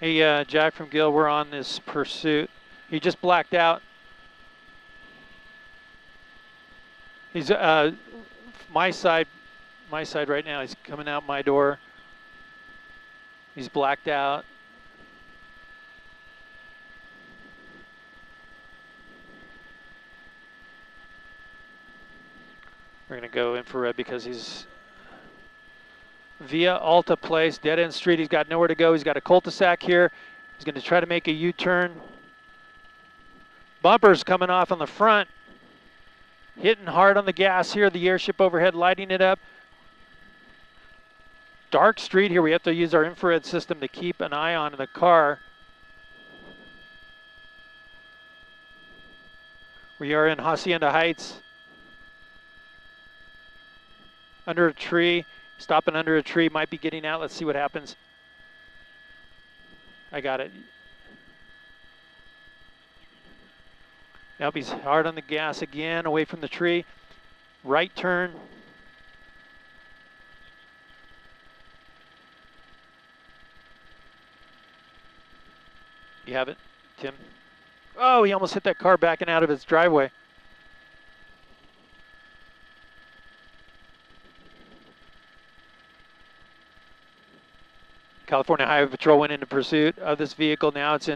Hey, Jack from Gill, we're on this pursuit. He just blacked out. He's my side right now. He's coming out my door. He's blacked out. We're gonna go infrared because he's via Alta Place, dead end street. He's got nowhere to go. He's got a cul-de-sac here. He's gonna try to make a U-turn. Bumpers coming off on the front. Hitting hard on the gas here. The airship overhead lighting it up. Dark street here. We have to use our infrared system to keep an eye on the car. We are in Hacienda Heights. Under a tree. Stopping under a tree. Might be getting out. Let's see what happens. I got it. Now he's hard on the gas again, away from the tree. Right turn. You have it, Tim? Oh, he almost hit that car backing out of its driveway. California Highway Patrol went into pursuit of this vehicle. Now it's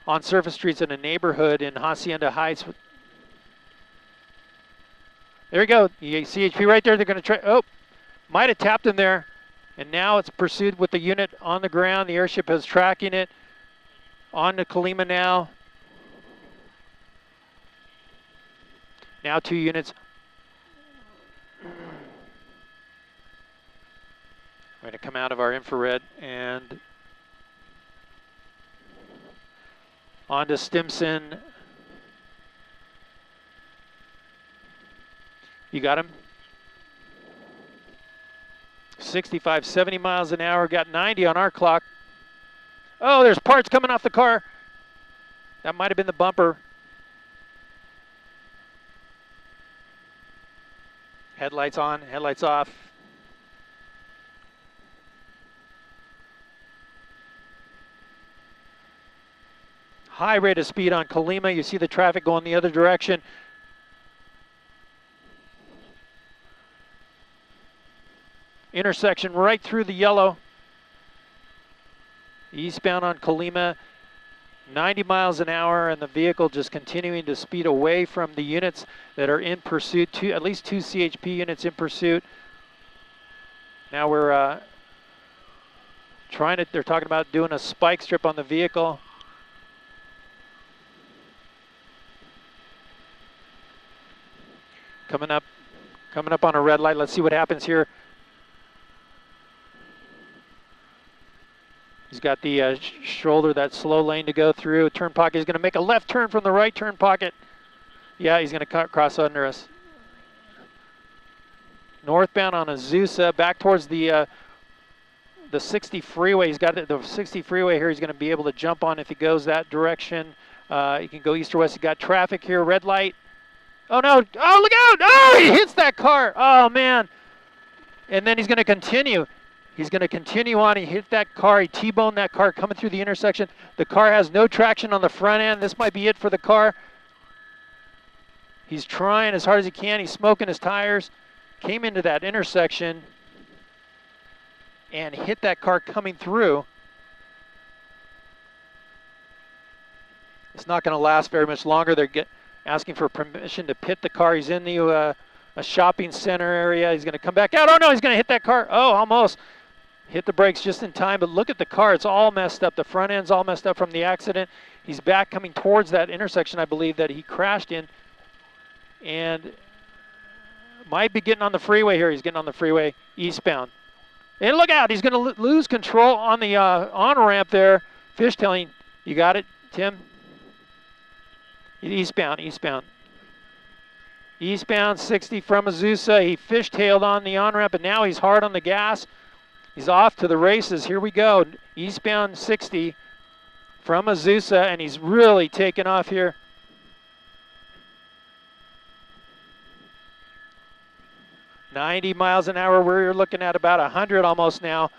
on surface streets in a neighborhood in Hacienda Heights. There you go. CHP right there. They're going to try. Oh, might have tapped him there. And now it's pursued with the unit on the ground. The airship is tracking it. On to Colima now. Now 2 units. We're going to come out of our infrared and on to Stimson. You got him? 65, 70 miles an hour. Got 90 on our clock. Oh, there's parts coming off the car. That might have been the bumper. Headlights on, headlights off. High rate of speed on Colima. You see the traffic going the other direction. Intersection right through the yellow. Eastbound on Colima, 90 miles an hour, and the vehicle just continuing to speed away from the units that are in pursuit. At least 2 CHP units in pursuit. Now we're they're talking about doing a spike strip on the vehicle. Coming up on a red light. Let's see what happens here. He's got the shoulder, that slow lane to go through. Turn pocket. He's going to make a left turn from the right turn pocket. Yeah, he's going to cross under us. Northbound on Azusa, back towards the 60 freeway. He's got the 60 freeway here. He's going to be able to jump on if he goes that direction. He can go east or west. He got traffic here. Red light. Oh no! Oh, look out! Oh, he hits that car! Oh man! And then he's going to continue. He's going to continue on. He hit that car. He T-boned that car coming through the intersection. The car has no traction on the front end. This might be it for the car. He's trying as hard as he can. He's smoking his tires. Came into that intersection and hit that car coming through. It's not going to last very much longer. They're asking for permission to pit the car. He's in the a shopping center area. He's going to come back out. Oh no, he's going to hit that car. Oh, almost. Hit the brakes just in time, but look at the car. It's all messed up. The front end's all messed up from the accident. He's back coming towards that intersection, I believe, that he crashed in. And might be getting on the freeway here. He's getting on the freeway eastbound. And look out, he's going to lose control on the on-ramp there. Fishtailing. You got it, Tim? Eastbound. Eastbound 60 from Azusa. He fishtailed on the on-ramp, and now he's hard on the gas. He's off to the races. Here we go. Eastbound 60 from Azusa, and he's really taken off here. $90 miles an hour. We're looking at about 100 almost now.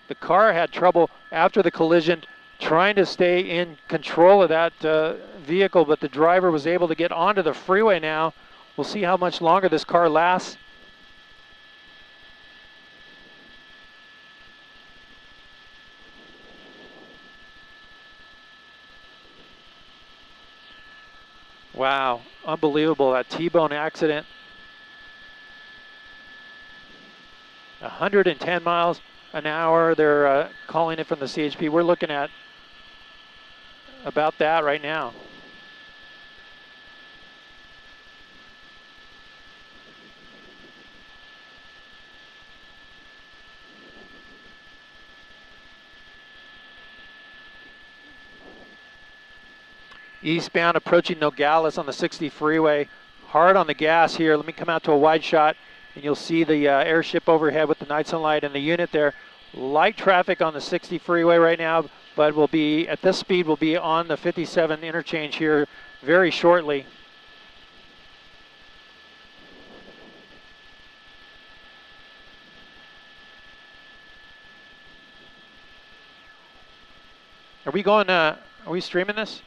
The car had trouble after the collision trying to stay in control of that vehicle, but the driver was able to get onto the freeway now. We'll see how much longer this car lasts. Wow, unbelievable, that T-bone accident. 110 miles an hour, they're calling it from the CHP. We're looking at about that right now. Eastbound approaching Nogales on the 60 freeway. Hard on the gas here. Let me come out to a wide shot and you'll see the airship overhead with the night sunlight and the unit there. Light traffic on the 60 freeway right now, but we'll be at this speed, we'll be on the 57 interchange here very shortly. Are we going, are we streaming this?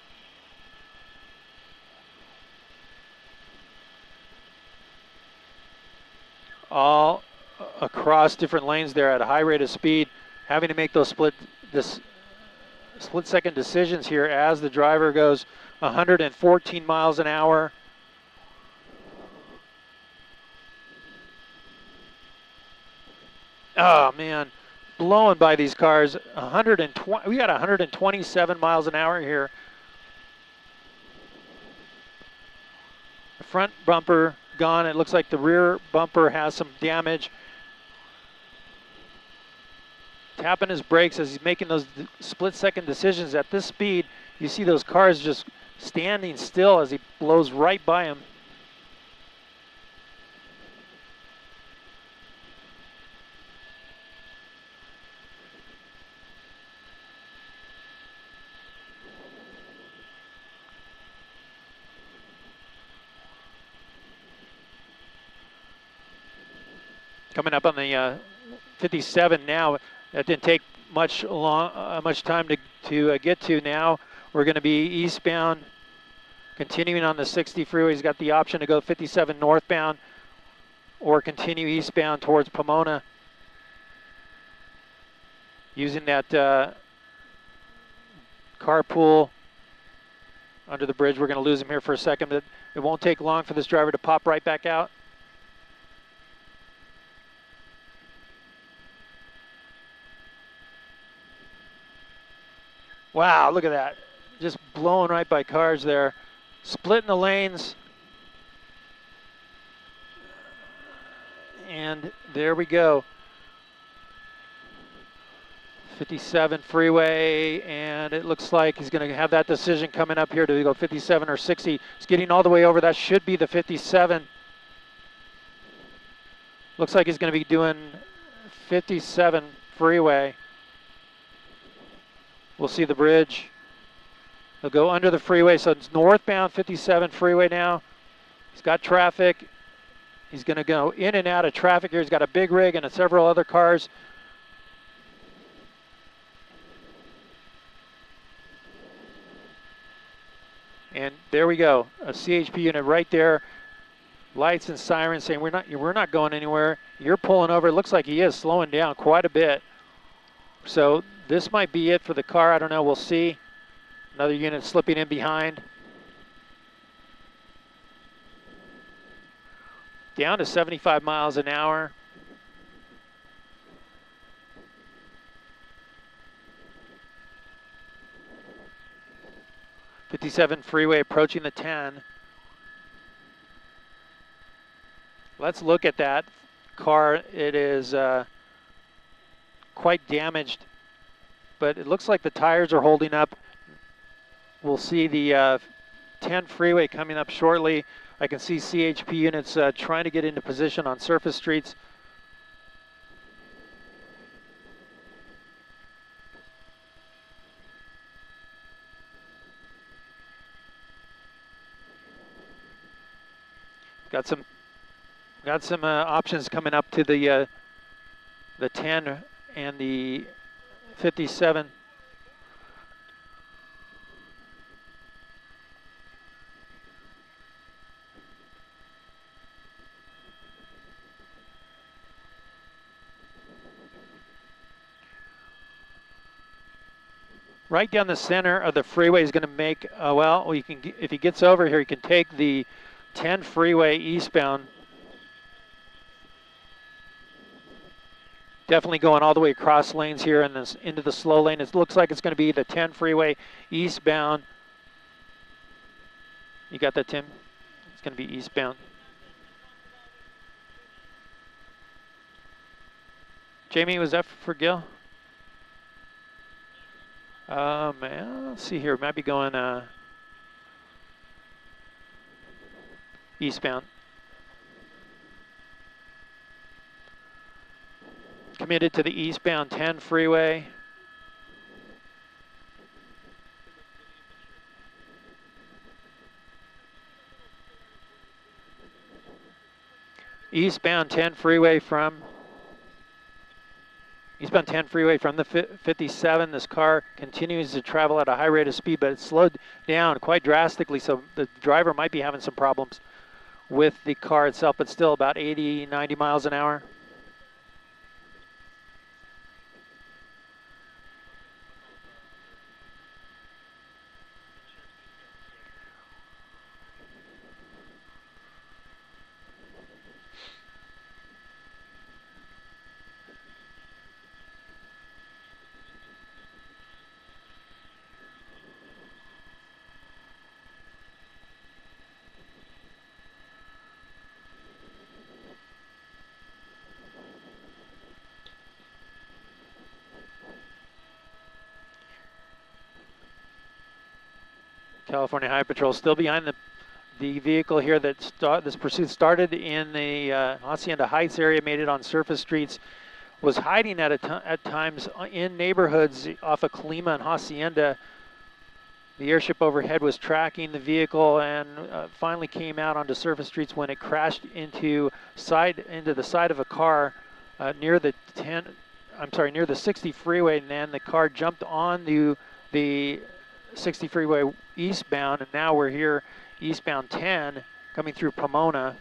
All across different lanes there at a high rate of speed, having to make those split-second decisions here as the driver goes 114 miles an hour. Oh man, blowing by these cars. 120. We got 127 miles an hour here. The front bumper gone. It looks like the rear bumper has some damage. Tapping his brakes as he's making those split-second decisions. At this speed, you see those cars just standing still as he blows right by him. Coming up on the 57 now. That didn't take much time to get to. Now we're going to be eastbound, continuing on the 60 freeway. He's got the option to go 57 northbound or continue eastbound towards Pomona. Using that carpool under the bridge. We're going to lose him here for a second, but it won't take long for this driver to pop right back out. Wow, look at that. Just blowing right by cars there. Splitting the lanes. And there we go. 57 freeway, and it looks like he's going to have that decision coming up here to go 57 or 60. He's getting all the way over. That should be the 57. Looks like he's going to be doing 57 freeway. We'll see the bridge. He'll go under the freeway, so it's northbound 57 freeway now. He's got traffic. He's going to go in and out of traffic here. He's got a big rig and several other cars. And there we go, a CHP unit right there. Lights and sirens saying we're not going anywhere. You're pulling over. It looks like he is slowing down quite a bit. So this might be it for the car. I don't know. We'll see. Another unit slipping in behind. Down to 75 miles an hour. '57 freeway approaching the 10. Let's look at that car. It is quite damaged, but it looks like the tires are holding up. We'll see the 10 freeway coming up shortly. I can see CHP units trying to get into position on surface streets. Got some options coming up to the 10 and the 57. Right down the center of the freeway is going to make, well, you can, if he gets over here, he can take the 10 freeway eastbound. Definitely going all the way across lanes here and this into the slow lane. It looks like it's going to be the 10 freeway eastbound. You got that, Tim? It's going to be eastbound. Jamie, was that for Gil? Man, let's see here. Might be going eastbound. Committed to the eastbound 10 freeway. Eastbound 10 freeway from the 57. This car continues to travel at a high rate of speed, but it's slowed down quite drastically, so the driver might be having some problems with the car itself, but still about 80, 90 miles an hour. California Highway Patrol still behind the vehicle here. This pursuit started in the Hacienda Heights area, made it on surface streets, was hiding at times in neighborhoods off of Colima and Hacienda. The airship overhead was tracking the vehicle and finally came out onto surface streets when it crashed into the side of a car near the 60 freeway, and then the car jumped onto the 60 freeway eastbound, and now we're here eastbound 10 coming through Pomona.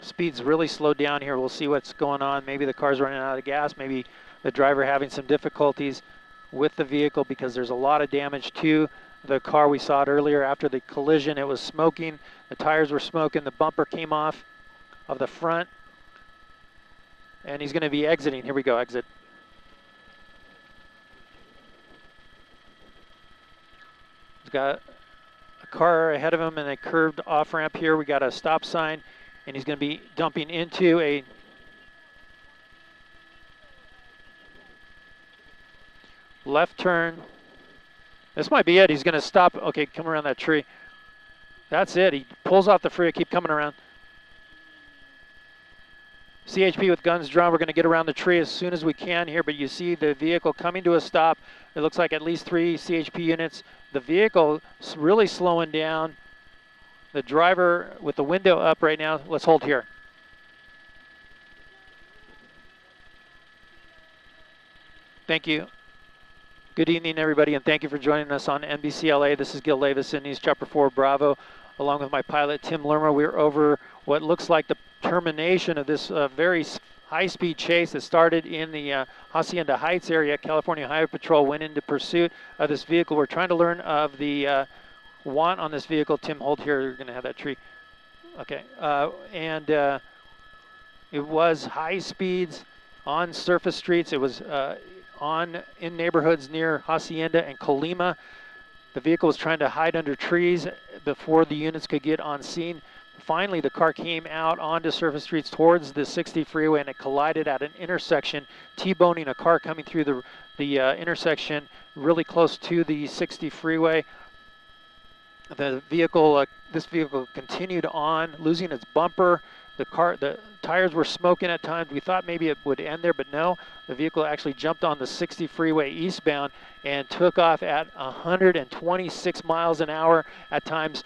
Speed's really slowed down here. We'll see what's going on. Maybe the car's running out of gas. Maybe the driver having some difficulties with the vehicle because there's a lot of damage to the car. We saw it earlier after the collision. It was smoking. The tires were smoking. The bumper came off of the front. And he's going to be exiting. Here we go, exit. He's got a car ahead of him and a curved off ramp here. We got a stop sign, and he's going to be dumping into a left turn. This might be it. He's going to stop. Okay, come around that tree. That's it. He pulls off the freeway. Keep coming around. CHP with guns drawn. We're going to get around the tree as soon as we can here, but you see the vehicle coming to a stop. It looks like at least 3 CHP units. The vehicle is really slowing down. The driver with the window up right now. Let's hold here. Thank you. Good evening, everybody, and thank you for joining us on NBCLA. This is Gil Levis in News Chopper 4 Bravo, along with my pilot, Tim Lerma. We're over what looks like the termination of this very high-speed chase that started in the Hacienda Heights area. California Highway Patrol went into pursuit of this vehicle. We're trying to learn of the want on this vehicle. Tim, hold here. You're going to have that tree. Okay. It was high speeds on surface streets. It was in neighborhoods near Hacienda and Colima. The vehicle was trying to hide under trees before the units could get on scene. Finally, the car came out onto surface streets towards the 60 freeway, and it collided at an intersection, T-boning a car coming through the intersection really close to the 60 freeway. The vehicle, this vehicle continued on, losing its bumper, The tires were smoking at times. We thought maybe it would end there, but no. The vehicle actually jumped on the 60 freeway eastbound and took off at 126 miles an hour at times.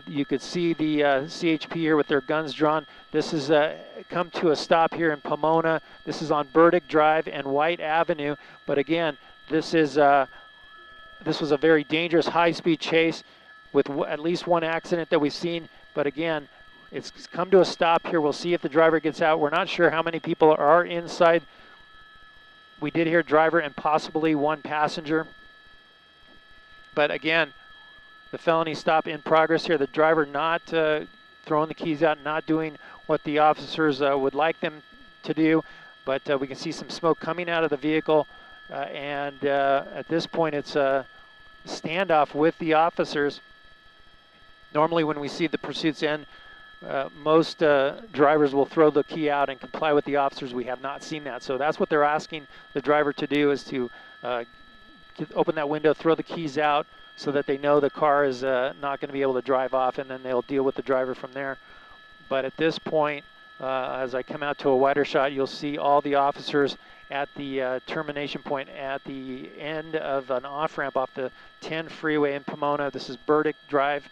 You could see the CHP here with their guns drawn. This has come to a stop here in Pomona. This is on Burdick Drive and White Avenue. But again, this was a very dangerous high-speed chase with at least one accident that we've seen. But again, it's come to a stop here. We'll see if the driver gets out. We're not sure how many people are inside. We did hear driver and possibly one passenger. But again, the felony stop in progress here. The driver not throwing the keys out, not doing what the officers would like them to do. But we can see some smoke coming out of the vehicle. And at this point, it's a standoff with the officers. Normally when we see the pursuits end, most drivers will throw the key out and comply with the officers. We have not seen that. So that's what they're asking the driver to do, is to open that window, throw the keys out so that they know the car is not going to be able to drive off, and then they'll deal with the driver from there. But at this point, as I come out to a wider shot, you'll see all the officers at the termination point at the end of an off-ramp off the 10 freeway in Pomona. This is Burdick Drive.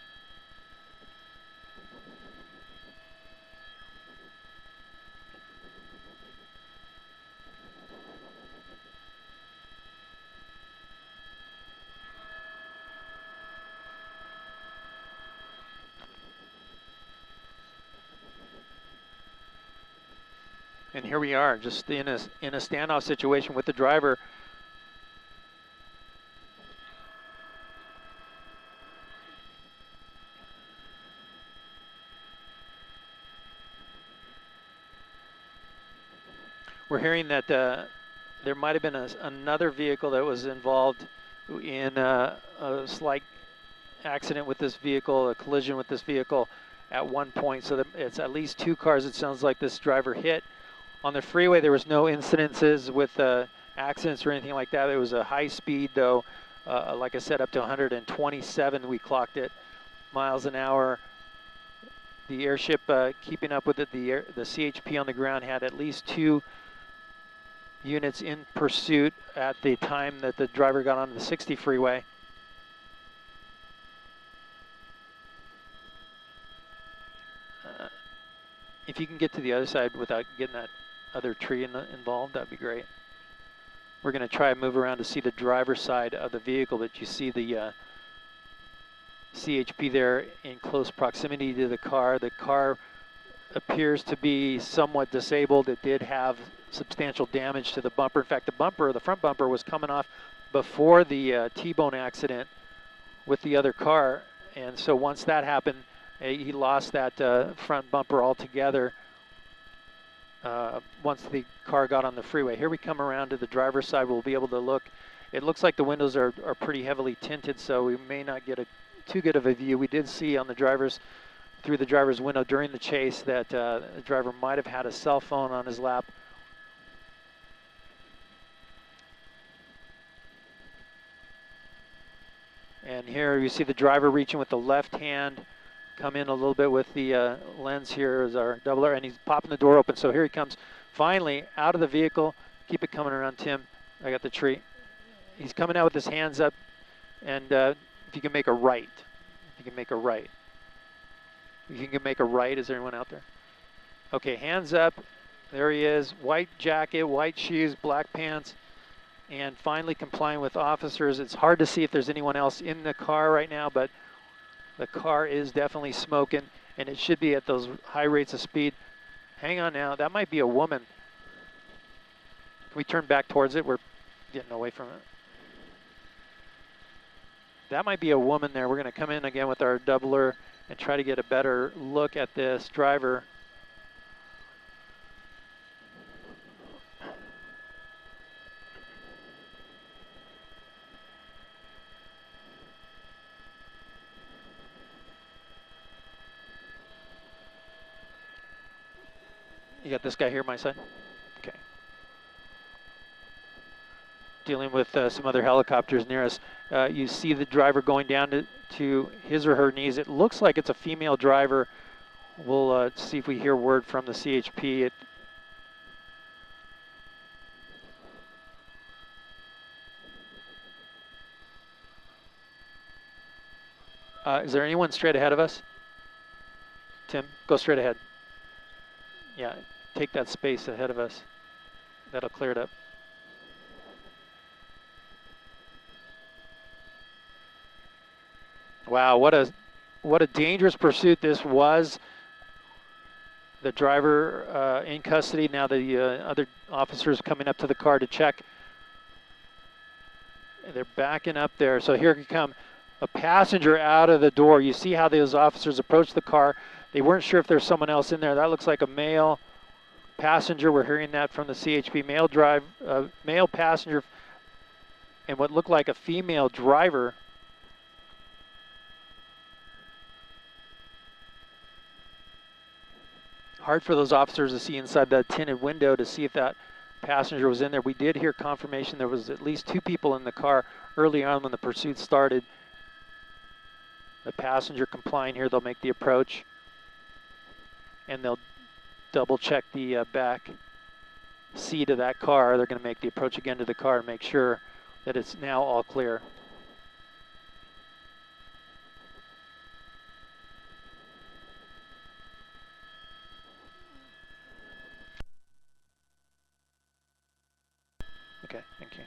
And here we are, just in a standoff situation with the driver. We're hearing that there might have been another vehicle that was involved in a slight accident with this vehicle, a collision with this vehicle at one point. So that it's at least two cars, it sounds like, this driver hit. On the freeway, there was no incidences with accidents or anything like that. It was a high speed, though. Like I said, up to 127, we clocked it, miles an hour. The airship keeping up with it, the CHP on the ground had at least 2 units in pursuit at the time that the driver got on the 60 freeway. If you can get to the other side without getting that other tree involved, that'd be great. We're going to try and move around to see the driver's side of the vehicle, but you see the CHP there in close proximity to the car. The car appears to be somewhat disabled. It did have substantial damage to the bumper. In fact, the front bumper was coming off before the T-bone accident with the other car, and so once that happened, he lost that front bumper altogether once the car got on the freeway. Here we come around to the driver's side. We'll be able to look. It looks like the windows are pretty heavily tinted, so we may not get too good of a view. We did see on through the driver's window during the chase that the driver might have had a cell phone on his lap. And here you see the driver reaching with the left hand, come in a little bit with the lens here as our doubler, and he's popping the door open. So here he comes finally out of the vehicle. Keep it coming around, Tim. I got the tree. He's coming out with his hands up, and if you can make a right. If you can make a right. If you can make a right, is there anyone out there? Okay, hands up. There he is. White jacket, white shoes, black pants, and finally complying with officers. It's hard to see if there's anyone else in the car right now, but the car is definitely smoking, and it should be at those high rates of speed. Hang on now, that might be a woman. Can we turn back towards it? We're getting away from it. That might be a woman there. We're going to come in again with our doubler and try to get a better look at this driver. You got this guy here, my side? Okay. Dealing with some other helicopters near us. You see the driver going down to his or her knees. It looks like it's a female driver We'll see if we hear word from the CHP. Is there anyone straight ahead of us? Tim, go straight ahead. Yeah, take that space ahead of us. That'll clear it up. Wow, what a dangerous pursuit this was. The driver in custody. Now the other officers coming up to the car to check. They're backing up there. So here can come a passenger out of the door. You see how those officers approach the car. They weren't sure if there's someone else in there. That looks like a male passenger. We're hearing that from the CHP. Male passenger and what looked like a female driver. Hard for those officers to see inside that tinted window to see if that passenger was in there. We did hear confirmation there was at least 2 people in the car early on when the pursuit started. The passenger complying here, they'll make the approach and they'll double check the back seat of that car. They're going to make the approach again to the car and make sure that it's now all clear. Okay, thank you.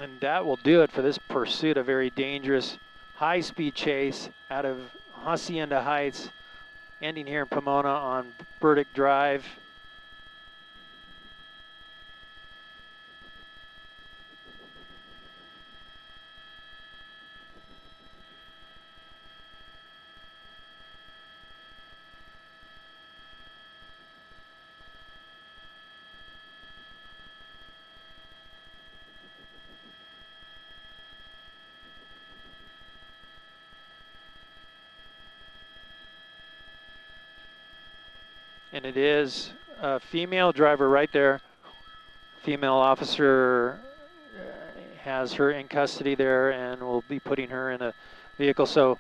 And that will do it for this pursuit, a very dangerous high-speed chase out of Hacienda Heights, ending here in Pomona on Burdick Drive. And it is a female driver right there. Female officer has her in custody there and will be putting her in a vehicle. So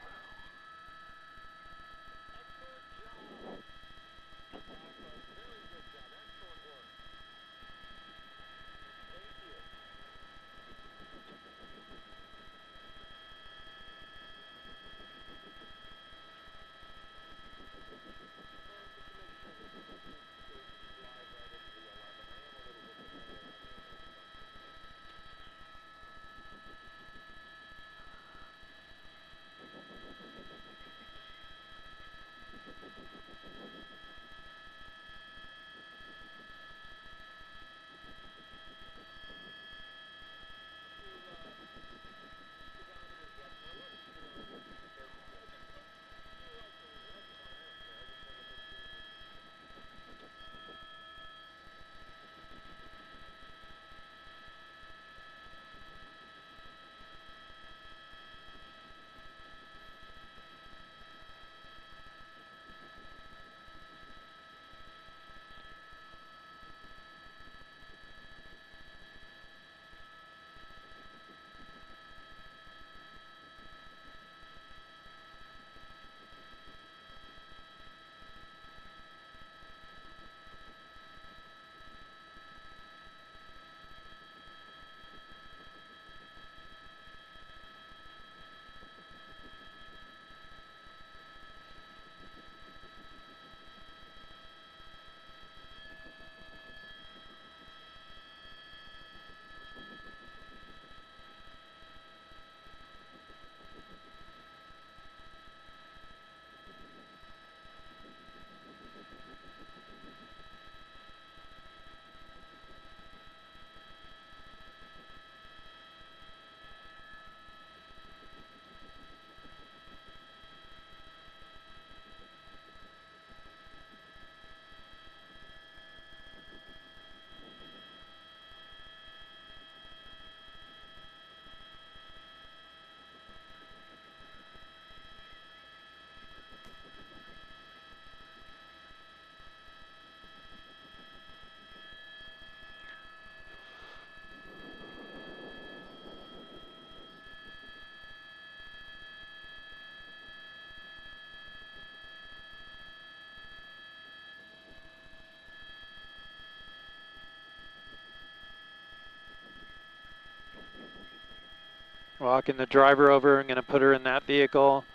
Walking the driver over. I'm going to put her in that vehicle.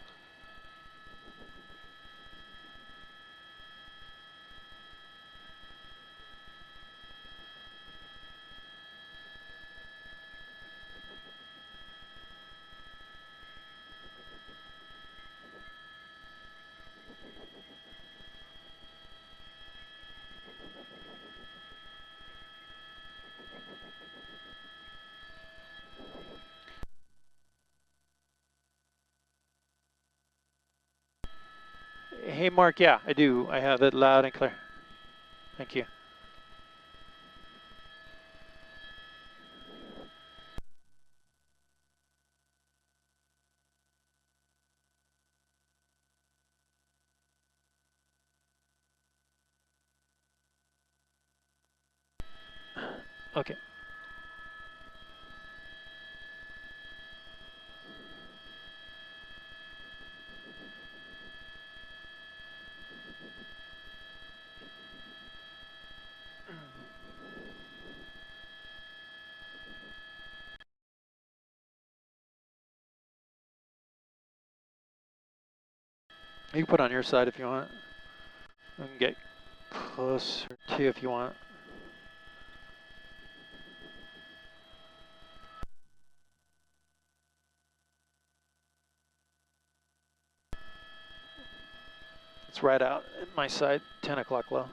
Hey, Mark, yeah, I do. I have it loud and clear. Thank you. Okay. You can put on your side if you want. We can get closer to if you want. It's right out at my side, 10 o'clock low.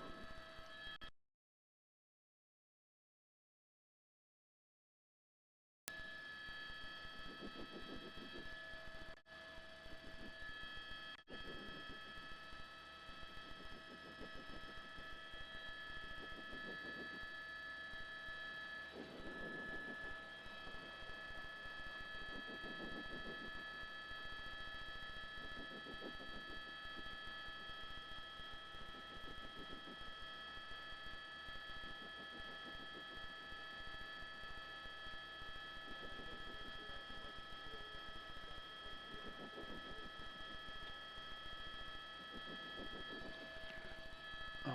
Oh.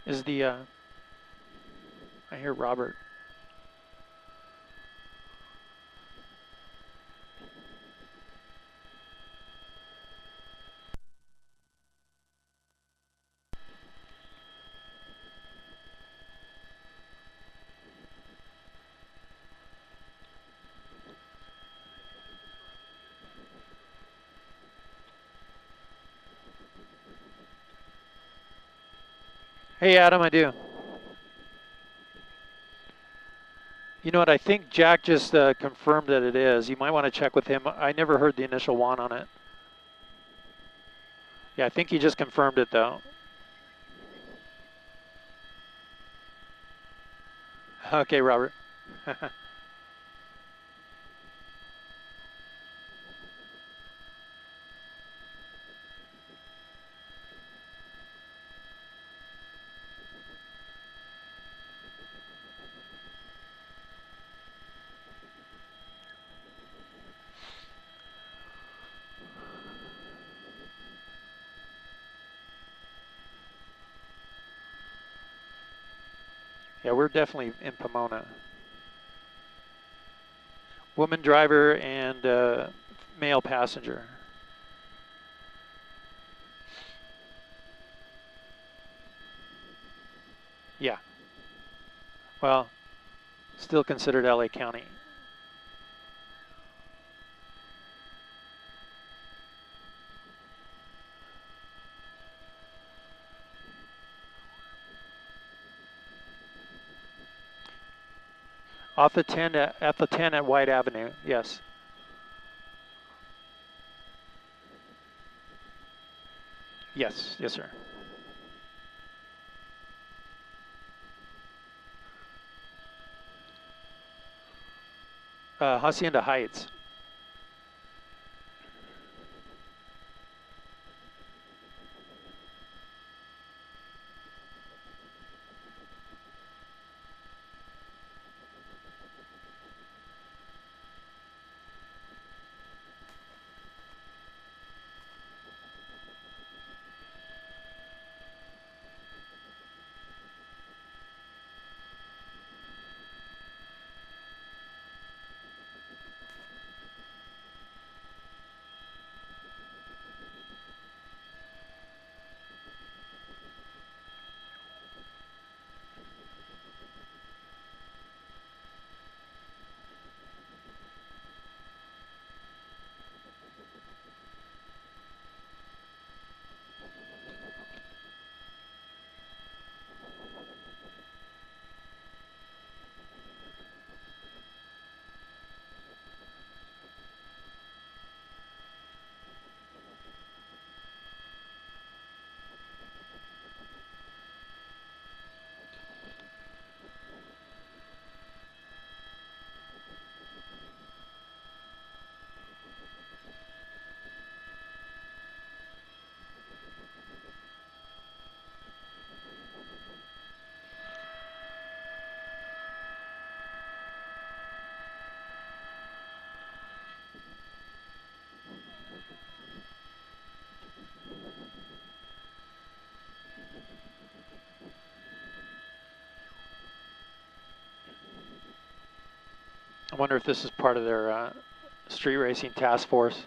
Is the, I hear Robert. Hey, Adam, I do. You know what? I think Jack just confirmed that it is. You might want to check with him. I never heard the initial one on it. Yeah, I think he just confirmed it, though. Okay, Robert. Yeah, we're definitely in Pomona. Woman driver and male passenger. Yeah. Well, still considered LA County. Off the 10 at the 10 at White Avenue. Yes. Yes. Yes, sir. Hacienda Heights. wonder if this is part of their street racing task force.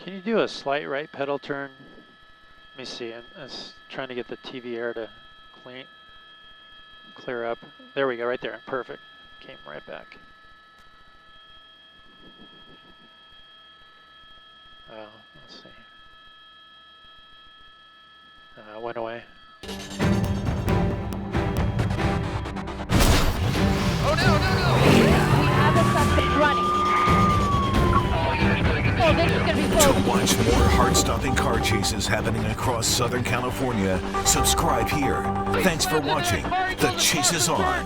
Can you do a slight right pedal turn? Let me see. I'm trying to get the TV air to clear up. There we go, right there. Perfect. Came right back. Oh, let's see. Went away. Oh no, no, no! We have a suspect running. Oh, this is gonna be close. To watch more heart-stopping car chases happening across Southern California, subscribe here. Thanks for watching. The chase is on.